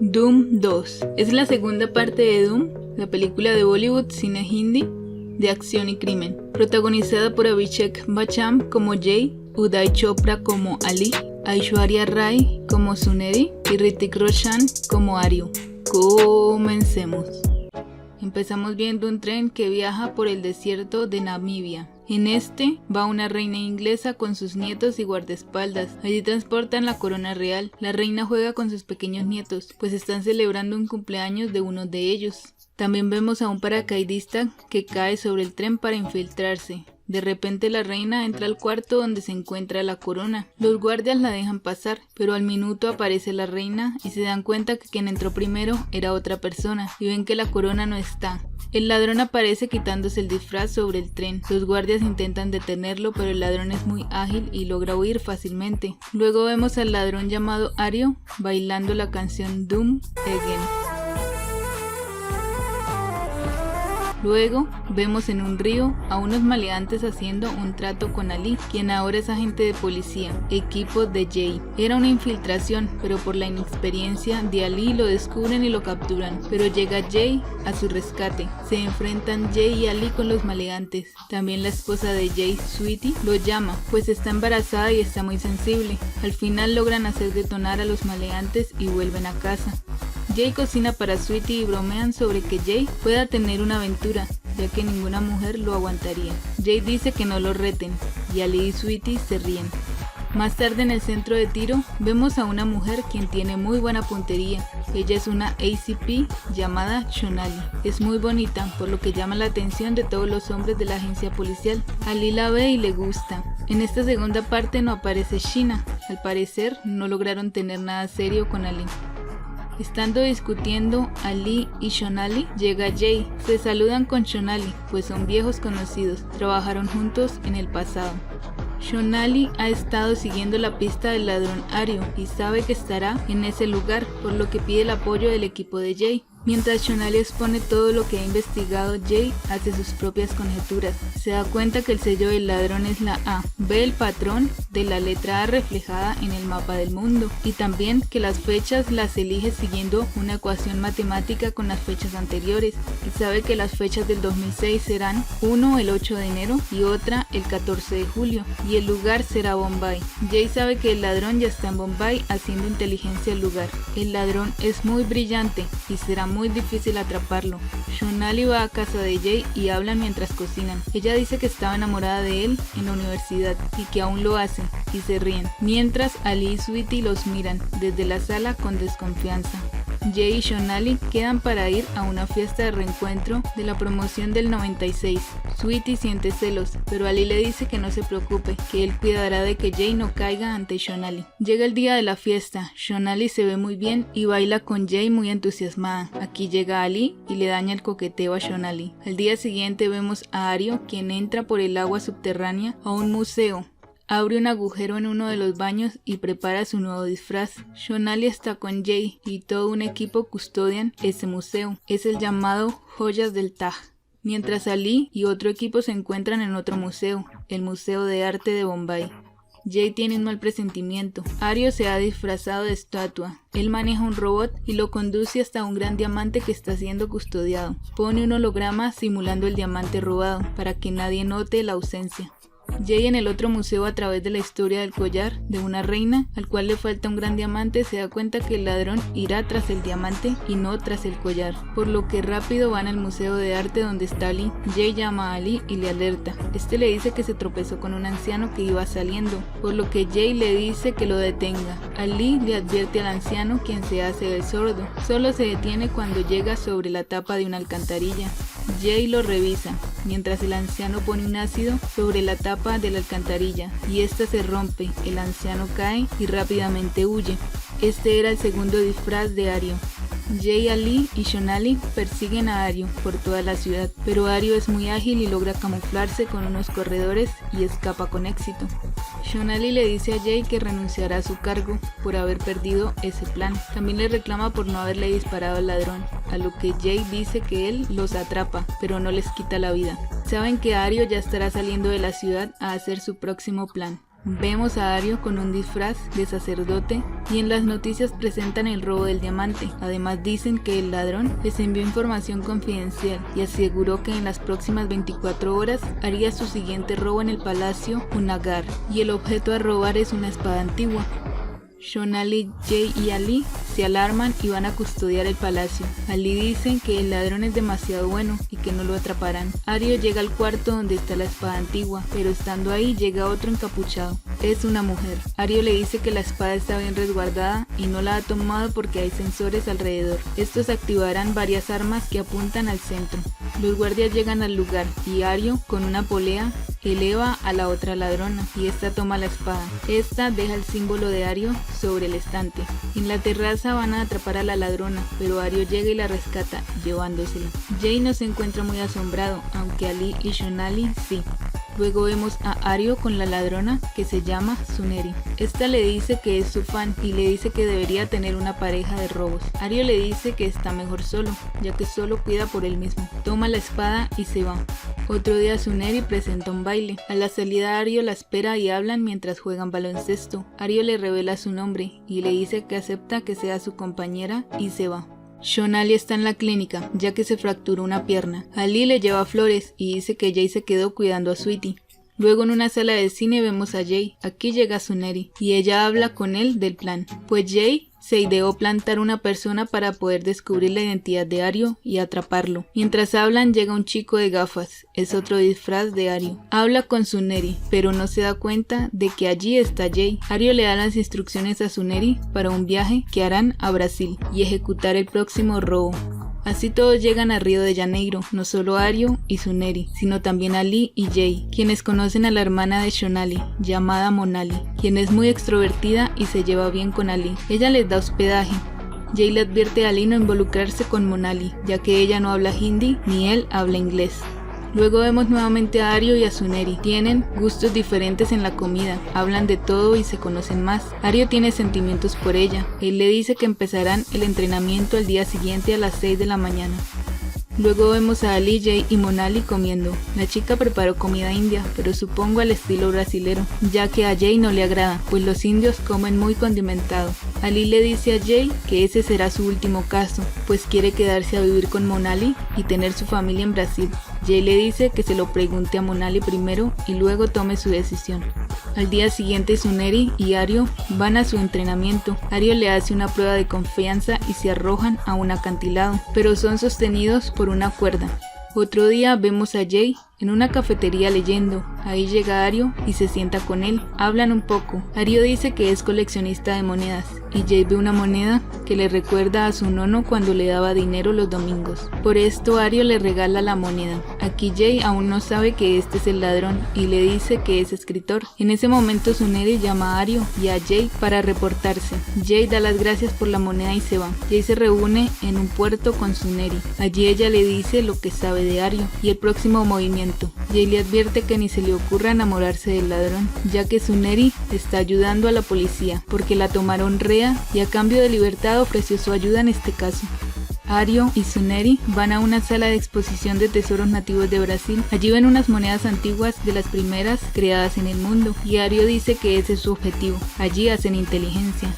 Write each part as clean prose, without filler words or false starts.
Dhoom 2 es la segunda parte de Dhoom, la película de Bollywood cine hindi de acción y crimen, protagonizada por Abhishek Bachchan como Jay, Uday Chopra como Ali, Aishwarya Rai como Suneri y Hrithik Roshan como Aryu. Comencemos. Empezamos viendo un tren que viaja por el desierto de Namibia. En este va una reina inglesa con sus nietos y guardaespaldas. Allí transportan la corona real. La reina juega con sus pequeños nietos, pues están celebrando un cumpleaños de uno de ellos. También vemos a un paracaidista que cae sobre el tren para infiltrarse. De repente la reina entra al cuarto donde se encuentra la corona. Los guardias la dejan pasar, pero al minuto aparece la reina y se dan cuenta que quien entró primero era otra persona y ven que la corona no está. El ladrón aparece quitándose el disfraz sobre el tren. Los guardias intentan detenerlo, pero el ladrón es muy ágil y logra huir fácilmente. Luego vemos al ladrón llamado Aryu bailando la canción Dhoom Again. Luego vemos en un río a unos maleantes haciendo un trato con Ali, quien ahora es agente de policía, equipo de Jay. Era una infiltración, pero por la inexperiencia de Ali lo descubren y lo capturan, pero llega Jay a su rescate. Se enfrentan Jay y Ali con los maleantes. También la esposa de Jay, Sweetie, lo llama, pues está embarazada y está muy sensible. Al final logran hacer detonar a los maleantes y vuelven a casa. Jay cocina para Sweetie y bromean sobre que Jay pueda tener una aventura, ya que ninguna mujer lo aguantaría. Jay dice que no lo reten, y Ali y Sweetie se ríen. Más tarde en el centro de tiro, vemos a una mujer quien tiene muy buena puntería. Ella es una ACP llamada Shonali. Es muy bonita, por lo que llama la atención de todos los hombres de la agencia policial. Ali la ve y le gusta. En esta segunda parte no aparece Sheena. Al parecer, no lograron tener nada serio con Ali. Estando discutiendo Ali y Shonali, llega Jay. Se saludan con Shonali, pues son viejos conocidos, trabajaron juntos en el pasado. Shonali ha estado siguiendo la pista del ladrón Aryu y sabe que estará en ese lugar, por lo que pide el apoyo del equipo de Jay. Mientras Shonali expone todo lo que ha investigado, Jay hace sus propias conjeturas. Se da cuenta que el sello del ladrón es la A, ve el patrón de la letra A reflejada en el mapa del mundo y también que las fechas las elige siguiendo una ecuación matemática con las fechas anteriores, y sabe que las fechas del 2006 serán uno el 8 de enero y otra el 14 de julio y el lugar será Bombay. Jay sabe que el ladrón ya está en Bombay haciendo inteligencia al lugar. El ladrón es muy brillante y será muy difícil atraparlo. Shonali va a casa de Jay y hablan mientras cocinan. Ella dice que estaba enamorada de él en la universidad y que aún lo hace, y se ríen, mientras Ali y Sweetie los miran desde la sala con desconfianza. Jay y Shonali quedan para ir a una fiesta de reencuentro de la promoción del 96. Sweetie siente celos, pero Ali le dice que no se preocupe, que él cuidará de que Jay no caiga ante Shonali. Llega el día de la fiesta, Shonali se ve muy bien y baila con Jay muy entusiasmada. Aquí llega Ali y le daña el coqueteo a Shonali. Al día siguiente vemos a Aryu, quien entra por el agua subterránea a un museo. Abre un agujero en uno de los baños y prepara su nuevo disfraz. Shonali está con Jay y todo un equipo custodian ese museo. Es el llamado Joyas del Taj. Mientras Ali y otro equipo se encuentran en otro museo, el Museo de Arte de Bombay. Jay tiene un mal presentimiento. Aryu se ha disfrazado de estatua. Él maneja un robot y lo conduce hasta un gran diamante que está siendo custodiado. Pone un holograma simulando el diamante robado para que nadie note la ausencia. Jay en el otro museo, a través de la historia del collar de una reina al cual le falta un gran diamante, se da cuenta que el ladrón irá tras el diamante y no tras el collar, por lo que rápido van al museo de arte donde está Ali. Jay llama a Ali y le alerta. Este le dice que se tropezó con un anciano que iba saliendo, por lo que Jay le dice que lo detenga. Ali le advierte al anciano, quien se hace el sordo. Solo se detiene cuando llega sobre la tapa de una alcantarilla. Jay lo revisa, mientras el anciano pone un ácido sobre la tapa de la alcantarilla y esta se rompe, el anciano cae y rápidamente huye. Este era el segundo disfraz de Aryu. Jay, Ali y Shonali persiguen a Aryu por toda la ciudad, pero Aryu es muy ágil y logra camuflarse con unos corredores y escapa con éxito. Shonali le dice a Jay que renunciará a su cargo por haber perdido ese plan. También le reclama por no haberle disparado al ladrón, a lo que Jay dice que él los atrapa, pero no les quita la vida. Saben que Aryu ya estará saliendo de la ciudad a hacer su próximo plan. Vemos a Ario con un disfraz de sacerdote y en las noticias presentan el robo del diamante. Además dicen que el ladrón les envió información confidencial y aseguró que en las próximas 24 horas haría su siguiente robo en el palacio Unagar y el objeto a robar es una espada antigua. Shonali, Jay y Ali se alarman y van a custodiar el palacio. Ali dicen que el ladrón es demasiado bueno y que no lo atraparán. Ario llega al cuarto donde está la espada antigua, pero estando ahí llega otro encapuchado. Es una mujer. Ario le dice que la espada está bien resguardada y no la ha tomado porque hay sensores alrededor. Estos activarán varias armas que apuntan al centro. Los guardias llegan al lugar y Ario, con una polea, eleva a la otra ladrona y esta toma la espada. Esta deja el símbolo de Ario sobre el estante. En la terraza van a atrapar a la ladrona, pero Ario llega y la rescata, llevándosela. Jay no se encuentra muy asombrado, aunque Ali y Shonali sí. Luego vemos a Ario con la ladrona que se llama Suneri. Esta le dice que es su fan y le dice que debería tener una pareja de robos. Ario le dice que está mejor solo, ya que solo cuida por él mismo. Toma la espada y se va. Otro día Suneri presenta un baile. A la salida Ario la espera y hablan mientras juegan baloncesto. Ario le revela su nombre y le dice que acepta que sea su compañera y se va. Shonali está en la clínica, ya que se fracturó una pierna. Ali le lleva flores y dice que Jay se quedó cuidando a Sweetie. Luego en una sala de cine vemos a Jay. Aquí llega Suneri y ella habla con él del plan. Pues Jay se ideó plantar una persona para poder descubrir la identidad de Ario y atraparlo. Mientras hablan llega un chico de gafas, es otro disfraz de Ario. Habla con Suneri, pero no se da cuenta de que allí está Jay. Ario le da las instrucciones a Suneri para un viaje que harán a Brasil y ejecutar el próximo robo. Así todos llegan a Río de Janeiro, no solo Ario y Suneri, sino también Ali y Jay, quienes conocen a la hermana de Shonali, llamada Monali, quien es muy extrovertida y se lleva bien con Ali. Ella les da hospedaje. Jay le advierte a Ali no involucrarse con Monali, ya que ella no habla hindi ni él habla inglés. Luego vemos nuevamente a Ario y a Suneri. Tienen gustos diferentes en la comida, hablan de todo y se conocen más. Ario tiene sentimientos por ella. Él le dice que empezarán el entrenamiento al día siguiente a las 6 de la mañana. Luego vemos a Ali, Jay y Monali comiendo. La chica preparó comida india, pero supongo al estilo brasilero, ya que a Jay no le agrada, pues los indios comen muy condimentado. Ali le dice a Jay que ese será su último caso, pues quiere quedarse a vivir con Monali y tener su familia en Brasil. Jay le dice que se lo pregunte a Monali primero y luego tome su decisión. Al día siguiente Suneri y Ario van a su entrenamiento. Ario le hace una prueba de confianza y se arrojan a un acantilado, pero son sostenidos por una cuerda. Otro día vemos a Jay en una cafetería leyendo. Ahí llega Ario y se sienta con él. Hablan un poco. Ario dice que es coleccionista de monedas y Jay ve una moneda que le recuerda a su nono cuando le daba dinero los domingos. Por esto Ario le regala la moneda. Aquí Jay aún no sabe que este es el ladrón y le dice que es escritor. En ese momento Suneri llama a Ario y a Jay para reportarse. Jay da las gracias por la moneda y se va. Jay se reúne en un puerto con Suneri. Allí ella le dice lo que sabe de Ario y el próximo movimiento. Jay le advierte que ni se le ocurra enamorarse del ladrón, ya que Suneri está ayudando a la policía porque la tomaron rea y a cambio de libertad ofreció su ayuda en este caso. Ario y Suneri van a una sala de exposición de tesoros nativos de Brasil. Allí ven unas monedas antiguas de las primeras creadas en el mundo y Ario dice que ese es su objetivo. Allí hacen inteligencia.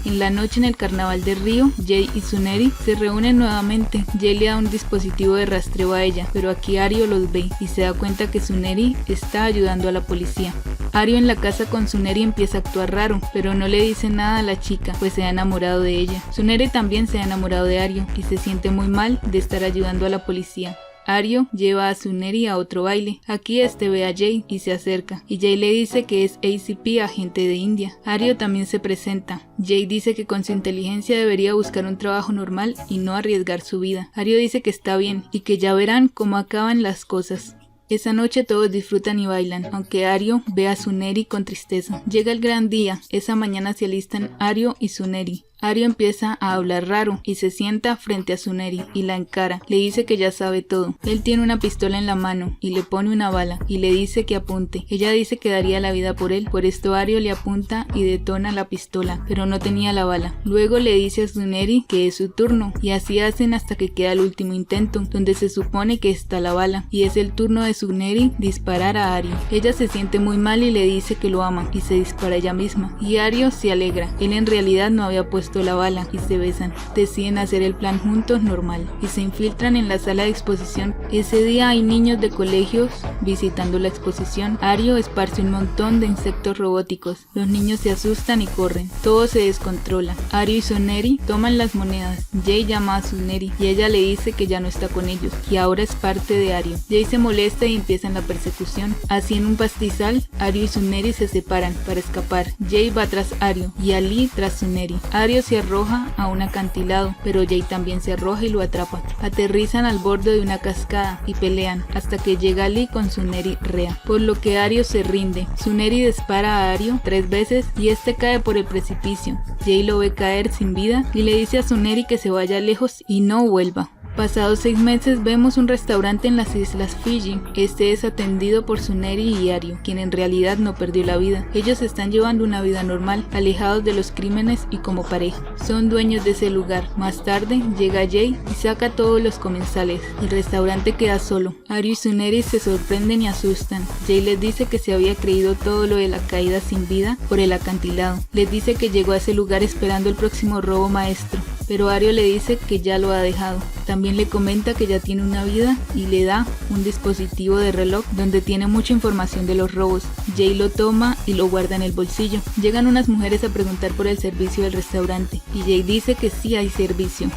En la noche en el carnaval de Río, Jay y Suneri se reúnen nuevamente. Jay le da un dispositivo de rastreo a ella, pero aquí Ario los ve y se da cuenta que Suneri está ayudando a la policía. Ario en la casa con Suneri empieza a actuar raro, pero no le dice nada a la chica, pues se ha enamorado de ella. Suneri también se ha enamorado de Ario y se siente muy mal de estar ayudando a la policía. Ario lleva a Suneri a otro baile. Aquí este ve a Jay y se acerca, y Jay le dice que es ACP, agente de India. Ario también se presenta. Jay dice que con su inteligencia debería buscar un trabajo normal y no arriesgar su vida. Ario dice que está bien y que ya verán cómo acaban las cosas. Esa noche todos disfrutan y bailan, aunque Ario ve a Suneri con tristeza. Llega el gran día. Esa mañana se alistan Ario y Suneri. Ario empieza a hablar raro y se sienta frente a Tsuneri y la encara. Le dice que ya sabe todo. Él tiene una pistola en la mano y le pone una bala y le dice que apunte. Ella dice que daría la vida por él. Por esto Ario le apunta y detona la pistola, pero no tenía la bala. Luego le dice a Tsuneri que es su turno y así hacen hasta que queda el último intento, donde se supone que está la bala, y es el turno de Tsuneri disparar a Ario. Ella se siente muy mal y le dice que lo ama y se dispara ella misma, y Ario se alegra. Él en realidad no había puesto la bala y se besan. Deciden hacer el plan juntos normal y se infiltran en la sala de exposición. Ese día hay niños de colegios visitando la exposición. Ario esparce un montón de insectos robóticos. Los niños se asustan y corren. Todo se descontrola. Ario y Tsuneri toman las monedas. Jay llama a Tsuneri y ella le dice que ya no está con ellos, que ahora es parte de Ario. Jay se molesta y empiezan la persecución. Así en un pastizal, Ario y Tsuneri se separan para escapar. Jay va tras Ario y Ali tras Tsuneri. Ario se arroja a un acantilado, pero Jay también se arroja y lo atrapa. Aterrizan al borde de una cascada y pelean hasta que llega Ali con Tsuneri rea, por lo que Ario se rinde. Tsuneri dispara a Ario 3 veces y este cae por el precipicio. Jay lo ve caer sin vida y le dice a Tsuneri que se vaya lejos y no vuelva. Pasados 6 meses vemos un restaurante en las islas Fiji. Este es atendido por Tsuneri y Ario, quien en realidad no perdió la vida. Ellos están llevando una vida normal, alejados de los crímenes y como pareja. Son dueños de ese lugar. Más tarde llega Jay y saca a todos los comensales. El restaurante queda solo. Ario y Tsuneri se sorprenden y asustan. Jay les dice que se había creído todo lo de la caída sin vida por el acantilado. Les dice que llegó a ese lugar esperando el próximo robo maestro, pero Ario le dice que ya lo ha dejado. También le comenta que ya tiene una vida y le da un dispositivo de reloj donde tiene mucha información de los robos. Jay lo toma y lo guarda en el bolsillo. Llegan unas mujeres a preguntar por el servicio del restaurante y Jay dice que sí hay servicio.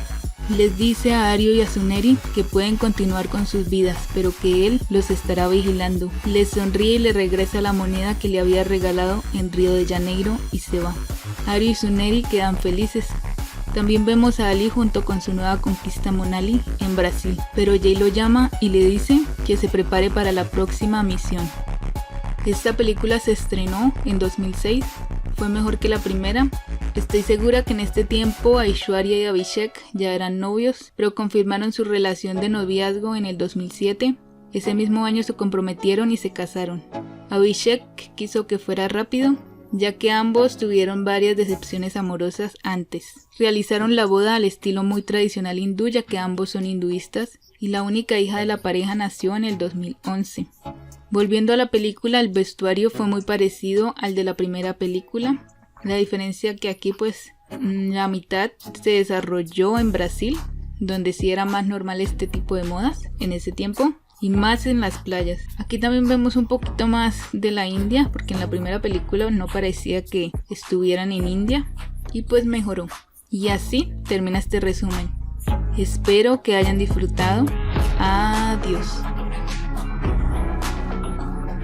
Les dice a Ario y a Tsuneri que pueden continuar con sus vidas, pero que él los estará vigilando. Les sonríe y le regresa la moneda que le había regalado en Río de Janeiro y se va. Ario y Tsuneri quedan felices. También vemos a Ali junto con su nueva conquista Monali en Brasil, pero Jay lo llama y le dice que se prepare para la próxima misión. Esta película se estrenó en 2006, fue mejor que la primera. Estoy segura que en este tiempo Aishwarya y Abhishek ya eran novios, pero confirmaron su relación de noviazgo en el 2007. Ese mismo año se comprometieron y se casaron. Abhishek quiso que fuera rápido, ya que ambos tuvieron varias decepciones amorosas antes. Realizaron la boda al estilo muy tradicional hindú, ya que ambos son hinduistas, y la única hija de la pareja nació en el 2011. Volviendo a la película, el vestuario fue muy parecido al de la primera película. La diferencia que aquí pues la mitad se desarrolló en Brasil, donde sí era más normal este tipo de modas en ese tiempo, y más en las playas. Aquí también vemos un poquito más de la India, porque en la primera película no parecía que estuvieran en India, y pues mejoró. Y así termina este resumen. Espero que hayan disfrutado. Adiós.